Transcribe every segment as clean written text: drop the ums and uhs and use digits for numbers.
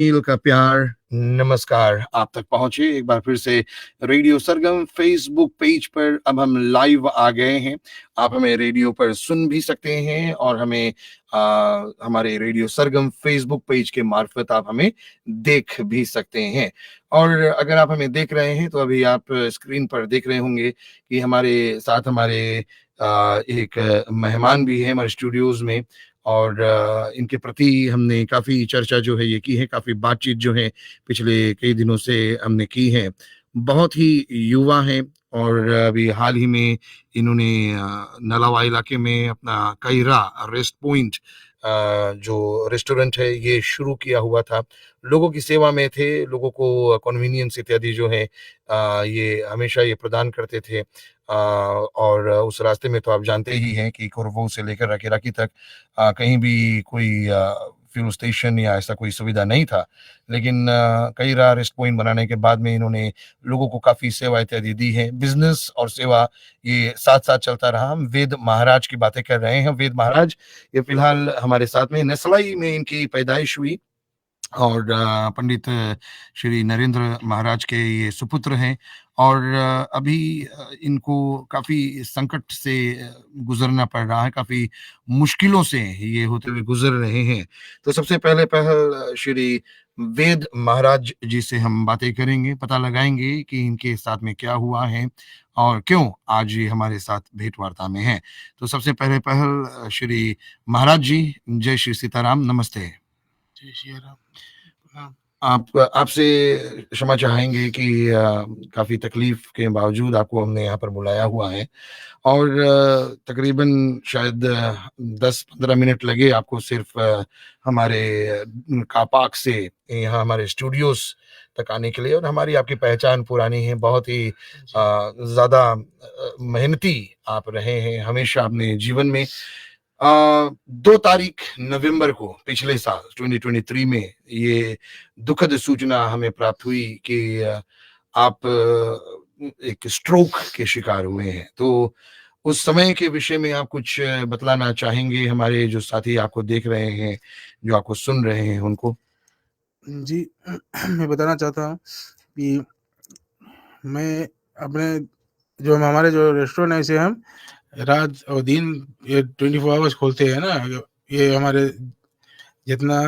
नील का प्यार, नमस्कार आप तक पहुँचे एक बार फिर से रेडियो सरगम फ़ेसबुक पेज पर अब हम लाइव आ गए हैं। आप हमें रेडियो पर सुन भी सकते हैं और हमें हमारे रेडियो सरगम फ़ेसबुक पेज के मार्फ़त आप हमें देख भी सकते हैं। और अगर आप हमें देख रहे हैं तो अभी आप स्क्रीन पर देख रहे होंगे कि हमारे साथ हमारे एक मेहमान भी हैं हमारे स्टूडियोज़ में और इनके प्रति हमने काफ़ी चर्चा जो है ये की है, काफ़ी बातचीत जो है पिछले कई दिनों से हमने की है। बहुत ही युवा हैं और अभी हाल ही में इन्होंने नलावा इलाके में अपना कायरा रेस्ट पॉइंट जो रेस्टोरेंट है ये शुरू किया हुआ था। लोगों की सेवा में थे, लोगों को कन्वीनियंस इत्यादि जो है ये हमेशा ये प्रदान करते थे। और उस रास्ते में तो आप जानते ही हैं कि कुरवू से लेकर रकीराकी तक कहीं भी कोई फ्यूल स्टेशन या ऐसा कोई सुविधा नहीं था। लेकिन कई बार रेस्ट पॉइंट बनाने के बाद में इन्होंने लोगों को काफ़ी सेवा इत्यादि दी है। बिज़नेस और सेवा ये साथ-साथ चलता रहा। हम वेद महाराज की बातें कर रहे हैं। वेद महाराज ये फ़िलहाल हमारे साथ में नसलाई में इनकी पैदाइश हुई और पंडित श्री नरेंद्र महाराज के ये सुपुत्र हैं और अभी इनको काफ़ी संकट से गुज़रना पड़ रहा है, काफ़ी मुश्किलों से ये होते हुए गुज़र रहे हैं। तो सबसे पहले पहल श्री वेद महाराज जी से हम बातें करेंगे, पता लगाएँगे कि इनके साथ में क्या हुआ है और क्यों आज ये हमारे साथ भेंट वार्ता में हैं। तो सबसे पहले पहल श्री महाराज जी, जय श्री सीताराम, नमस्ते। जय श्री राम। हाँ। आप आपसे क्षमा चाहेंगे कि काफ़ी तकलीफ़ के बावजूद आपको हमने यहाँ पर बुलाया हुआ है और तकरीबन शायद 10-15 मिनट लगे आपको सिर्फ़ हमारे कापाक से यहाँ हमारे स्टूडियोज़ तक आने के लिए और हमारी आपकी पहचान पुरानी है, बहुत ही ज़्यादा मेहनती आप रहे हैं हमेशा अपने जीवन में। 2 तारीख नवंबर को पिछले साल 2023 में ये दुखद सूचना हमें प्राप्त हुई कि आप एक स्ट्रोक के शिकार हुए हैं। तो उस समय के विषय में आप कुछ बतलाना चाहेंगे हमारे जो साथी आपको देख रहे हैं, जो आपको सुन रहे हैं उनको? जी, मैं बताना चाहता हूँ कि मैं अपने जो हमारे जो रेस्टोरेंट है इसे हम रात और दिन ये 24 आवर्स खोलते हैं ना। ये हमारे जितना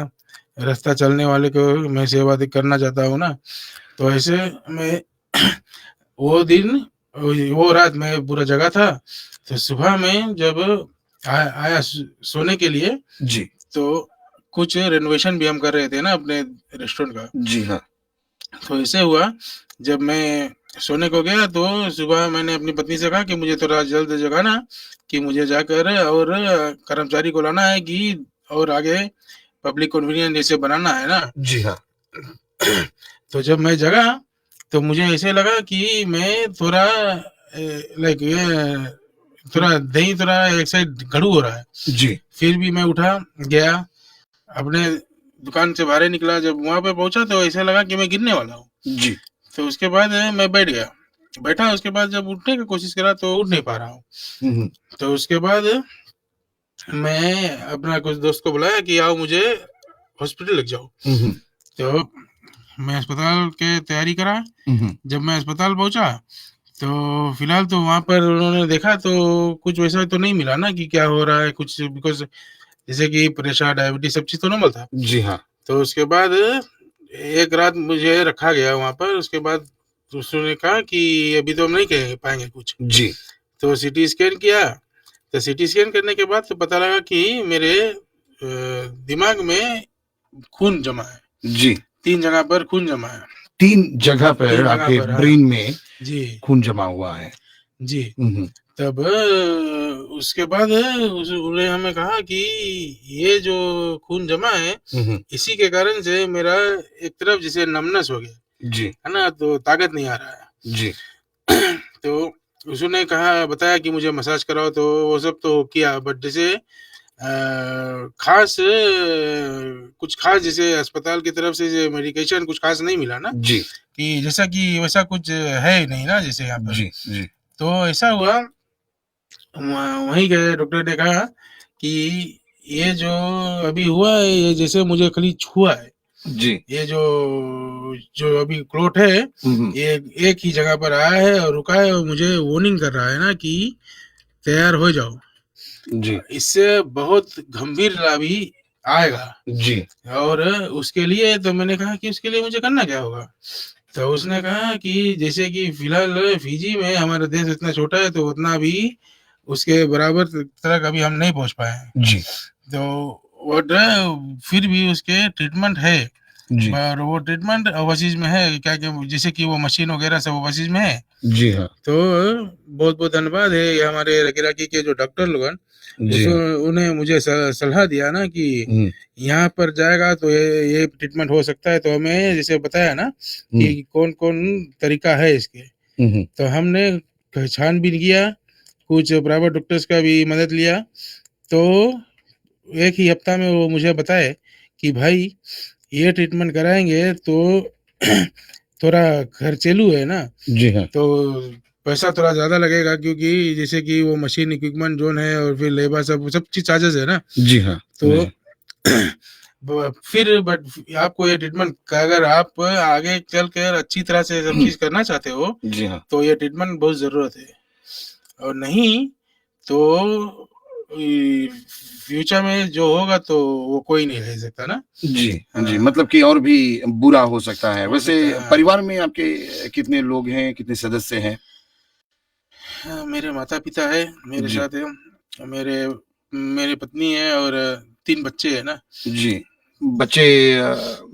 रास्ता चलने वाले को मैं सेवा करना चाहता हूँ ना, तो ऐसे मैं वो दिन वो रात मैं पूरा जगा था। तो सुबह में जब आया सोने के लिए, जी। तो कुछ रेनोवेशन भी हम कर रहे थे ना अपने रेस्टोरेंट का। जी हाँ। तो ऐसे हुआ, जब मैं सोने को गया तो सुबह मैंने अपनी पत्नी से कहा कि मुझे थोड़ा जल्द जगाना, कि मुझे जाकर और कर्मचारी को लाना है कि और आगे पब्लिक कन्वीनियंस जैसे बनाना है ना। जी हाँ। तो जब मैं जगा तो मुझे ऐसे लगा कि मैं थोड़ा लाइक ये थोड़ा दही थोड़ा एक साइड गड़ू हो रहा है। जी। फिर भी मैं उठा, गया अपने दुकान से बाहर निकला। जब वहां पे पहुंचा तो ऐसा लगा कि मैं गिरने वाला हूँ। जी। तो उसके बाद मैं बैठ गया, बैठा। उसके बाद जब उठने की कोशिश करा तो उठ नहीं पा रहा हूँ। हुँ, हुँ। तो उसके बाद मैं अपना कुछ दोस्त को बुलाया कि आओ मुझे हॉस्पिटल लेके जाओ। हुँ, हुँ। तो मैं अस्पताल के तैयारी करा। हुँ, हुँ। जब मैं अस्पताल पहुंचा तो फिलहाल तो वहां पर उन्होंने देखा तो कुछ वैसा तो नहीं मिला ना कि क्या हो रहा है कुछ, बिकॉज जैसे कि प्रेशर डायबिटीज सब चीज तो नॉर्मल था। जी हाँ। तो उसके बाद एक रात मुझे रखा गया वहां पर। उसके बाद उसने कहा कि अभी तो हम नहीं कह पाएंगे कुछ। जी। तो सीटी स्कैन किया। तो सीटी स्कैन करने के बाद तो पता लगा कि मेरे दिमाग में खून जमा है। जी। 3 जगह पर खून जमा है। 3 जगह 3 पर जगह आपके पर, हाँ ब्रेन में जी। खून जमा हुआ है। जी। हुँ, हुँ। तब उसके बाद उन्होंने हमें कहा कि ये जो खून जमा है हुँ, हुँ। इसी के कारण से मेरा एक तरफ जैसे नमनेस हो गया जी। है ना, तो ताकत नहीं आ रहा है। जी। तो उसने कहा, बताया कि मुझे मसाज कराओ। तो वो सब तो किया, बट जैसे खास कुछ खास जैसे अस्पताल की तरफ से मेडिकेशन कुछ खास नहीं मिला ना, जी। कि जैसा कि वैसा कुछ है ही नहीं ना जैसे यहाँ पर। जी, जी। तो ऐसा हुआ, वहीं गए, डॉक्टर ने कहा कि ये जो अभी हुआ है ये जैसे मुझे खाली छुआ है। जी। ये जो जो अभी क्लोट है, ये एक ही जगह पर आया है और रुका है और मुझे वार्निंग कर रहा है ना कि तैयार हो जाओ, जी। इससे बहुत गंभीर लाभी आएगा। जी। और उसके लिए तो मैंने कहा कि उसके लिए मुझे करना क्या होगा? तो उसने कहा कि जैसे कि फिलहाल फिजी में हमारा देश इतना छोटा है, तो उतना भी उसके बराबर तक अभी हम नहीं पहुंच पाए हैं। जी। तो बट फिर भी उसके ट्रीटमेंट है, जी। और वो ट्रीटमेंट ओवरसीज में है, क्या कि जैसे कि वो मशीन वगैरह सब ओवरसीज में है। जी हाँ। तो बहुत बहुत धन्यवाद है ये हमारे रकीराकी के जो डॉक्टर लोगन, जी हाँ। उन्हें मुझे सलाह दिया ना कि यहाँ पर जाएगा तो ये ट्रीटमेंट हो सकता है। तो हमें जैसे बताया ना कि कौन कौन तरीका है इसके, तो हमने छानबीन किया, कुछ प्राइवेट डॉक्टर्स का भी मदद लिया। तो एक ही हफ्ता में वो मुझे बताए कि भाई ये ट्रीटमेंट कराएंगे तो थोड़ा खर्चेलू है ना, जी हाँ। तो पैसा थोड़ा ज़्यादा लगेगा, क्योंकि जैसे कि वो मशीन इक्विपमेंट जोन है और फिर लेबर सब सब चीज़ चार्जेस है ना। जी हाँ। तो फिर बट आपको ये ट्रीटमेंट अगर आप आगे चल कर अच्छी तरह से सब चीज़ करना चाहते हो, जी हाँ। तो ये ट्रीटमेंट बहुत ज़रूरत है। और नहीं तो फ्यूचर में जो होगा तो वो कोई नहीं रह सकता ना। जी। जी, हाँ, मतलब कि और भी बुरा हो सकता है। हो वैसे सकता है। परिवार में आपके कितने लोग हैं, कितने सदस्य हैं? हाँ, मेरे माता पिता है, मेरे जी। साथ है, मेरे मेरे पत्नी है और 3 बच्चे हैं ना। जी। बच्चे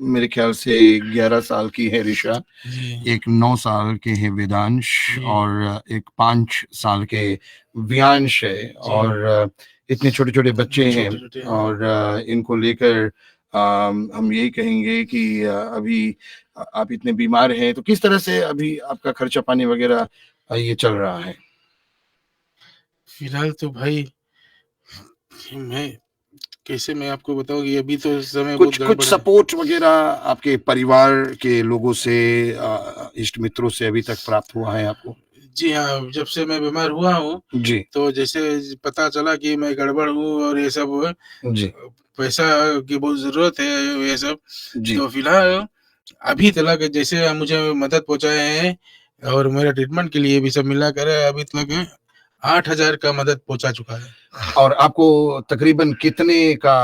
मेरे ख्याल से 11 साल की है ऋषा, जी, एक 9 साल के हैं वेदांश जी, और एक 5 साल के वियांश है। जी, और इतने छोटे-छोटे बच्चे हैं छोटे-छोटे हैं। और इनको लेकर हम यही कहेंगे कि अभी आप इतने बीमार हैं, तो किस तरह से अभी आपका खर्चा पानी वगैरह ये चल रहा है? फिलहाल तो भाई मैं कैसे मैं आपको बताऊँ कि अभी तो समय बहुत कुछ कुछ गड़बड़ है। सपोर्ट वगैरह आपके परिवार के लोगों से इष्ट मित्रों से अभी तक प्राप्त हुआ है आपको? जी हाँ, जब से मैं बीमार हुआ हूँ, जी। तो जैसे पता चला कि मैं गड़बड़ हूँ और ये सब जी। पैसा की बहुत ज़रूरत है ये सब, जी। तो फिलहाल अभी तक जैसे मुझे मदद पहुँचाए हैं और मेरे ट्रीटमेंट के लिए भी सब मिलाकर अभी तक 8,000 का मदद पहुँचा चुका है। और आपको तकरीबन कितने का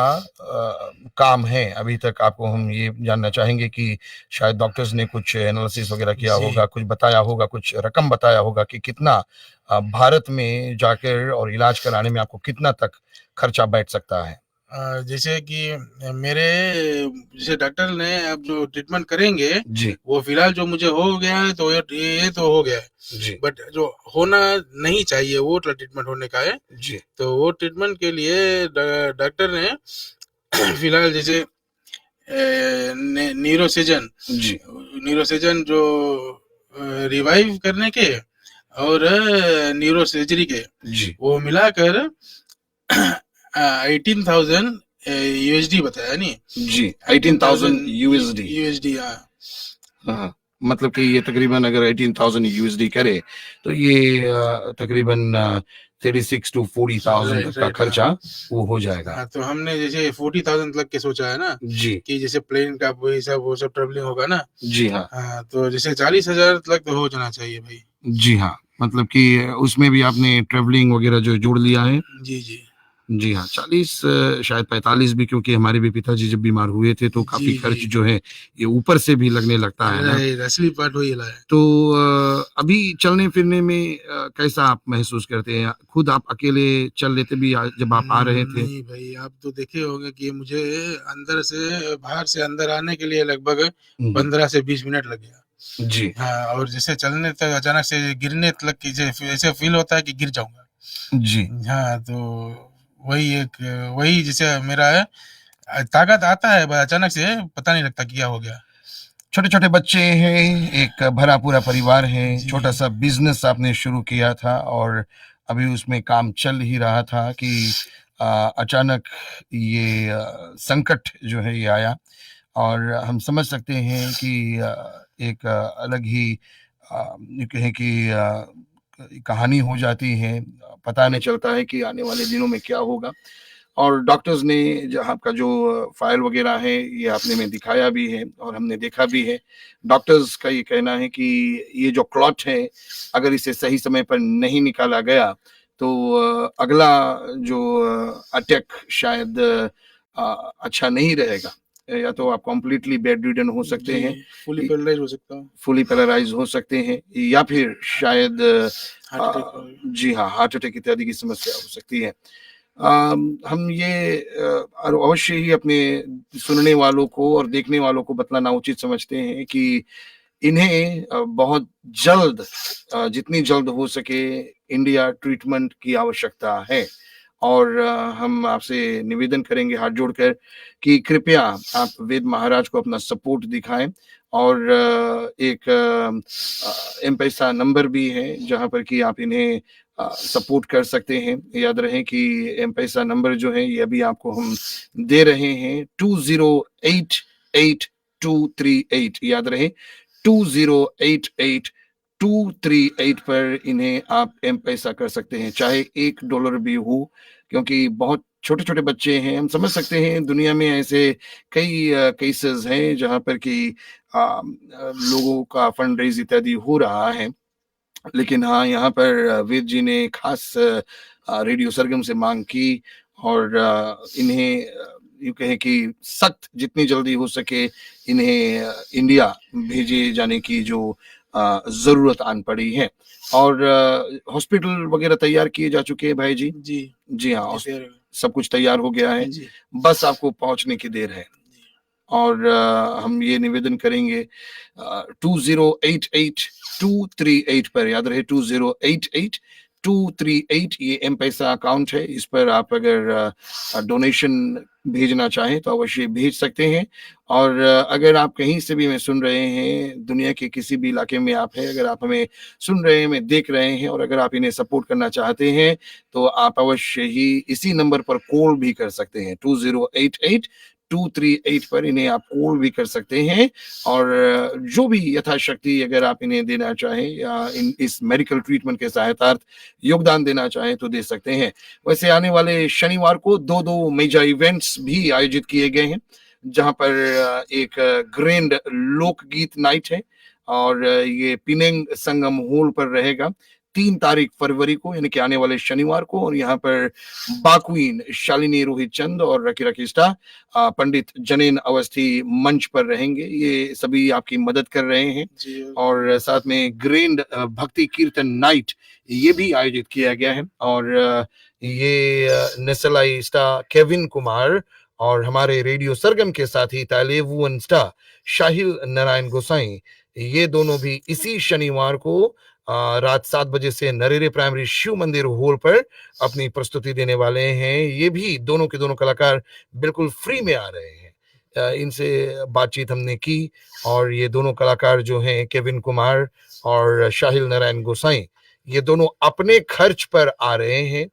काम है अभी तक? आपको हम ये जानना चाहेंगे कि शायद डॉक्टर्स ने कुछ एनालिसिस वगैरह किया जी। होगा, कुछ बताया होगा, कुछ रकम बताया होगा कि कितना भारत में जाकर और इलाज कराने में आपको कितना तक खर्चा बैठ सकता है? जैसे कि मेरे जैसे डॉक्टर ने अब जो ट्रीटमेंट करेंगे, जी। वो फिलहाल जो मुझे हो गया है तो ये तो हो गया है, जी। बट जो होना नहीं चाहिए वो ट्रीटमेंट होने का है। जी। तो वो ट्रीटमेंट के लिए डॉक्टर ने फिलहाल जैसे न्यूरोसर्जन जी। न्यूरोसर्जन जो रिवाइव करने के और न्यूरो सर्जरी के, जी। वो मिलाकर 18,000 यूएसडी बताया नहीं, जी, 18,000 18,000 यूएसडी। यूएसडी। हाँ, हाँ, मतलब कि ये तकरीबन अगर 18,000 यूएसडी करे, तो ये तकरीबन 36 टू 40,000 राइट तक का राइट। हाँ खर्चा वो हो जाएगा। हाँ, तो हमने जैसे 40,000 तक के सोचा है ना, जी। कि जैसे प्लेन का वो सब ट्रेवलिंग होगा ना। जी हाँ। हाँ, तो जैसे 40,000 तक तो हो जाना चाहिए भाई। जी हाँ, मतलब कि उसमें भी आपने ट्रैवलिंग वगैरह जो जोड़ लिया है? जी, जी। जी हाँ, 40 शायद 45 भी, क्योंकि हमारे भी पिताजी जब बीमार हुए थे, तो जी, काफ़ी खर्च जी। जो है, ये ऊपर से भी लगने लगता है ना? राइट, असली पार्ट वही वाला है। तो अभी चलने-फिरने में कैसा आप महसूस करते हैं? खुद आप अकेले चल लेते भी जब आप आ रहे थे? नहीं भाई, आप तो देखे होंगे कि मुझे अंदर से बाहर से अंदर आने के लिए लगभग हुँ। 15 से 20 मिनट लग गया। जी। हाँ, और जैसे चलने तक अचानक से गिरने तक की ऐसे फील होता है कि गिर जाऊँगा। जी। हाँ, तो वही जैसे मेरा है, ताकत आता है अचानक से पता नहीं लगता कि क्या हो गया। छोटे-छोटे बच्चे हैं, एक भरा-पूरा परिवार है, जी। छोटा-सा बिज़नेस आपने शुरू किया था और अभी उसमें काम चल ही रहा था कि अचानक ये संकट जो है ये आया। और हम समझ सकते हैं कि एक अलग ही ये कहें कि कहानी हो जाती है। पता नहीं चलता है कि आने वाले दिनों में क्या होगा। और डॉक्टर्स ने आपका जो फाइल वगैरह है ये आपने में दिखाया भी है और हमने देखा भी है। डॉक्टर्स का ये कहना है कि ये जो क्लॉट है अगर इसे सही समय पर नहीं निकाला गया तो अगला जो अटैक शायद अच्छा नहीं रहेगा, या तो आप कम्प्लीटली बेड रिडन हो सकते हैं, फुली पैरालाइज हो सकता हूँ, फुली पैरालाइज हो सकते हैं, या फिर शायद जी हाँ हार्ट अटैक इत्यादि की समस्या हो सकती है। हम ये अवश्य ही अपने सुनने वालों को और देखने वालों को बतलाना उचित समझते हैं कि इन्हें बहुत जल्द जितनी जल्द हो सके इंडिया ट्रीटमेंट की आवश्यकता है। और हम आपसे निवेदन करेंगे हाथ जोड़कर कि कृपया आप वेद महाराज को अपना सपोर्ट दिखाएं। और एक एम-पैसा नंबर भी है जहां पर कि आप इन्हें सपोर्ट कर सकते हैं। याद रहे कि एम-पैसा नंबर जो है ये अभी आपको हम दे रहे हैं 2088-238, याद रहे 2088-238 पर इन्हें आप एम-पैसा कर सकते हैं, चाहे $1 भी हो, क्योंकि बहुत छोटे छोटे बच्चे हैं। हम समझ सकते हैं दुनिया में ऐसे कई केसेस हैं जहां पर कि लोगों का फंड रेज इत्यादि हो रहा है, लेकिन हाँ यहाँ पर वेद जी ने खास रेडियो सरगम से मांग की और इन्हें यूं कहें कि सख्त जितनी जल्दी हो सके इन्हें इंडिया भेजे जाने की जो जरूरत आन पड़ी है। और हॉस्पिटल वगैरह तैयार किए जा चुके हैं भाई जी? जी हाँ, सब कुछ तैयार हो गया है, बस आपको पहुंचने की देर है। और हम ये निवेदन करेंगे 2088-238 पर, याद रहे 2088-238 ये एम-पैसा अकाउंट है। इस पर आप अगर डोनेशन भेजना चाहें तो अवश्य भेज सकते हैं। और अगर आप कहीं से भी हमें सुन रहे हैं, दुनिया के किसी भी इलाके में आप हैं, अगर आप हमें सुन रहे हैं, हमें देख रहे हैं और अगर आप इन्हें सपोर्ट करना चाहते हैं तो आप अवश्य ही इसी नंबर पर कॉल भी कर सकते हैं, 2088-238 पर इन्हें आप कॉल भी कर सकते हैं। और जो भी यथाशक्ति अगर आप इन्हें देना चाहें या इस मेडिकल ट्रीटमेंट के सहायतार्थ योगदान देना चाहें तो दे सकते हैं। वैसे आने वाले शनिवार को 2 मेजर इवेंट्स भी आयोजित किए गए हैं, जहां पर एक ग्रैंड लोकगीत नाइट है और ये पिनेंग संगम हॉल पर रहेगा 3 तारीख फरवरी को, यानी कि आने वाले शनिवार को। और यहाँ पर बाक्वीन शालिनी रोहित चंद और रकी रकिस्टा पंडित जनेन अवस्थी मंच पर रहेंगे, ये सभी आपकी मदद कर रहे हैं। और साथ में ग्रैंड भक्ति कीर्तन नाइट ये भी आयोजित किया गया है और ये नेसलाई स्टार केविन कुमार और हमारे रेडियो सरगम के साथी तालेवुअन स्टार शाहिल नारायण गोसाई, ये दोनों भी इसी शनिवार को रात 7 बजे से नरेरे प्राइमरी शिव मंदिर हॉल पर अपनी प्रस्तुति देने वाले हैं। ये भी दोनों के दोनों कलाकार बिल्कुल फ्री में आ रहे हैं। इनसे बातचीत हमने की और ये दोनों कलाकार जो हैं केविन कुमार और शाहिल नारायण गोसाई, ये दोनों अपने खर्च पर आ रहे हैं,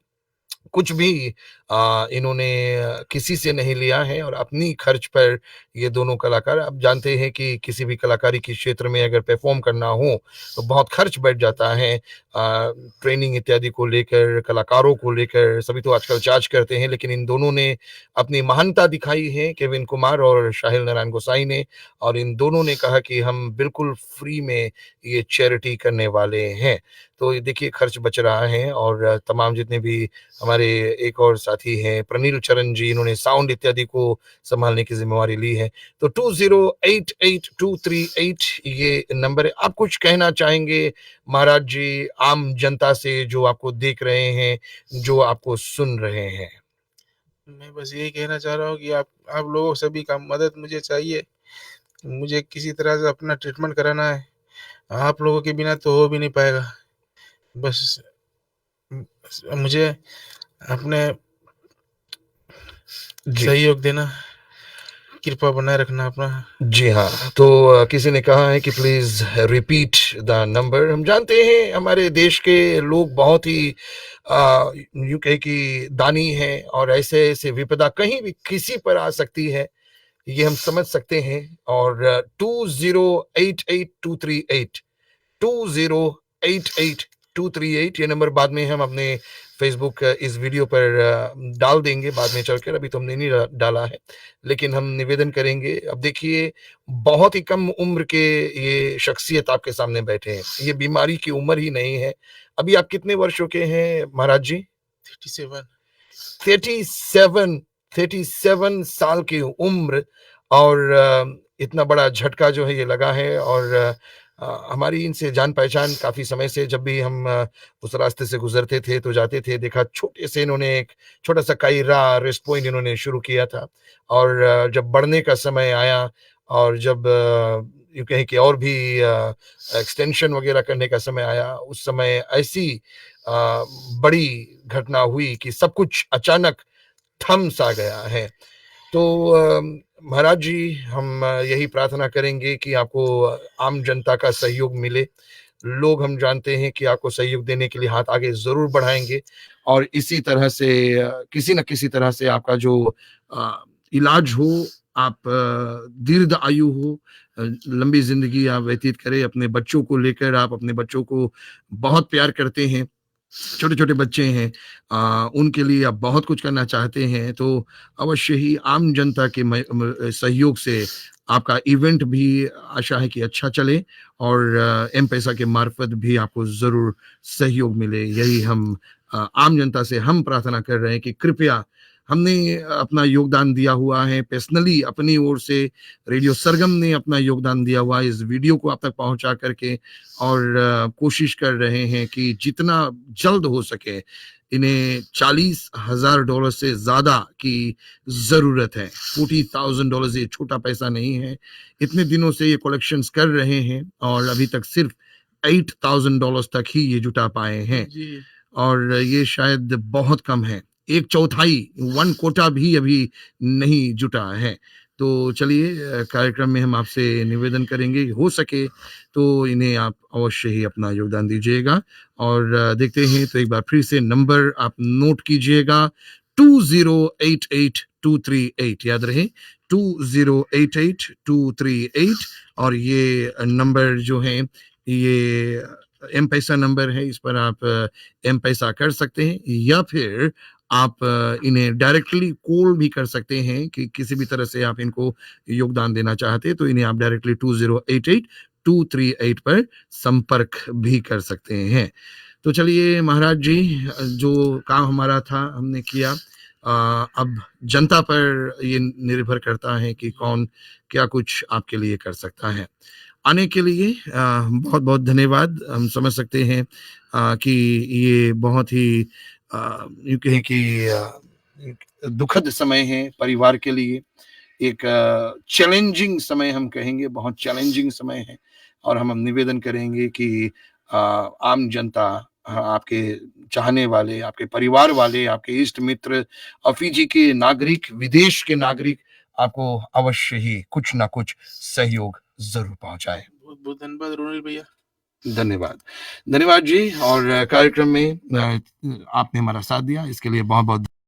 कुछ भी इन्होंने किसी से नहीं लिया है और अपनी खर्च पर ये दोनों कलाकार, आप जानते हैं कि किसी भी कलाकारी के क्षेत्र में अगर परफॉर्म करना हो तो बहुत खर्च बैठ जाता है, ट्रेनिंग इत्यादि को लेकर, कलाकारों को लेकर, सभी तो आजकल चार्ज करते हैं, लेकिन इन दोनों ने अपनी महानता दिखाई है, केविन कुमार और शाहिल नारायण गोसाई ने, और इन दोनों ने कहा कि हम बिल्कुल फ्री में ये चैरिटी करने वाले हैं। तो ये देखिए खर्च बच रहा है। और तमाम जितने भी हमारे एक और साथी हैं प्रनील चरण जी, इन्होंने साउंड इत्यादि को संभालने की जिम्मेवारी ली है। तो 2088-238 ये नंबर है। आप कुछ कहना चाहेंगे महाराज जी आम जनता से जो आपको देख रहे हैं, जो आपको सुन रहे हैं? मैं बस यही कहना चाह रहा हूँ कि आप लोगों सभी का मदद मुझे चाहिए, मुझे किसी तरह से अपना ट्रीटमेंट कराना है, आप लोगों के बिना तो हो भी नहीं पाएगा। बस मुझे अपने सहयोग देना, कृपा बनाए रखना अपना। जी हाँ, तो किसी ने कहा है कि प्लीज रिपीट द नंबर। हम जानते हैं हमारे देश के लोग बहुत ही यूं कहे कि दानी हैं और ऐसे ऐसे विपदा कहीं भी किसी पर आ सकती है, ये हम समझ सकते हैं। और 2088-238 2088-238 ये नंबर बाद में हम अपने फ़ेसबुक इस वीडियो पर डाल देंगे बाद में चलकर, अभी तो हमने नहीं डाला है। लेकिन हम निवेदन करेंगे, अब देखिए बहुत ही कम उम्र के ये शख्सियत आपके सामने बैठे हैं। ये बीमारी की उम्र ही नहीं है। अभी आप कितने वर्षों के हैं महाराज जी? 37। 37 37 साल की उम्र और इतना बड़ा झटका जो है ये लगा है और हमारी इनसे जान-पहचान काफ़ी समय से जब भी हम उस रास्ते से गुज़रते थे तो जाते थे, देखा छोटे से इन्होंने एक छोटा-सा कायरा रेस्ट पॉइंट इन्होंने शुरू किया था और जब बढ़ने का समय आया और जब यूँ कहें कि और भी एक्सटेंशन वग़ैरह करने का समय आया, उस समय ऐसी बड़ी घटना हुई कि सब कुछ अचानक थम-सा गया है। तो महाराज जी हम यही प्रार्थना करेंगे कि आपको आम जनता का सहयोग मिले। लोग हम जानते हैं कि आपको सहयोग देने के लिए हाथ आगे ज़रूर बढ़ाएँगे और इसी तरह से किसी न किसी तरह से आपका जो इलाज हो, आप दीर्घ आयु हो, लंबी ज़िंदगी आप व्यतीत करें। अपने बच्चों को लेकर आप अपने बच्चों को बहुत प्यार करते हैं। छोटे-छोटे बच्चे हैं उनके लिए आप बहुत कुछ करना चाहते हैं, तो अवश्य ही आम जनता के सहयोग से आपका इवेंट भी आशा है कि अच्छा चले और एम-पैसा के मार्फत भी आपको ज़रूर सहयोग मिले। यही हम आम जनता से हम प्रार्थना कर रहे हैं कि कृपया हमने अपना योगदान दिया हुआ है, पर्सनली अपनी ओर से रेडियो सरगम ने अपना योगदान दिया हुआ है इस वीडियो को आप तक पहुँचा कर के और कोशिश कर रहे हैं कि जितना जल्द हो सके इन्हें $40,000 से ज़्यादा की ज़रूरत है। $40,000 ये छोटा पैसा नहीं है। इतने दिनों से ये कलेक्शंस कर रहे हैं और अभी तक सिर्फ $8,000 तक ही ये जुटा पाए हैं जी। और ये शायद बहुत कम है। 1/4 1 कोटा भी अभी नहीं जुटा है। तो चलिए कार्यक्रम में हम आपसे निवेदन करेंगे, हो सके तो इन्हें आप अवश्य ही अपना योगदान दीजिएगा और देखते हैं तो एक बार फिर से नंबर आप नोट कीजिएगा 2088-238 याद रहे 2088-238 और ये नंबर जो है ये एम-पैसा नंबर है, इस पर आप एम-पैसा कर सकते हैं या फिर आप इन्हें डायरेक्टली कॉल भी कर सकते हैं कि किसी भी तरह से आप इनको योगदान देना चाहते हैं तो इन्हें आप डायरेक्टली 2088-238 पर संपर्क भी कर सकते हैं। तो चलिए महाराज जी जो काम हमारा था हमने किया अब जनता पर ये निर्भर करता है कि कौन क्या कुछ आपके लिए कर सकता है। आने के लिए बहुत-बहुत धन्यवाद। हम समझ सकते हैं कि ये बहुत ही यूँ कहें कि एक दुखद समय है परिवार के लिए। एक चैलेंजिंग समय हम कहेंगे, बहुत चैलेंजिंग समय है और हम निवेदन करेंगे कि आम जनता आपके चाहने वाले, आपके परिवार वाले, आपके इष्ट मित्र, फिजी के नागरिक, विदेश के नागरिक आपको अवश्य ही कुछ ना कुछ सहयोग ज़रूर पहुँचाएँ। बहुत-बहुत धन्यवाद रोनिल भैया। धन्यवाद। धन्यवाद जी और कार्यक्रम में आपने हमारा साथ दिया इसके लिए बहुत-बहुत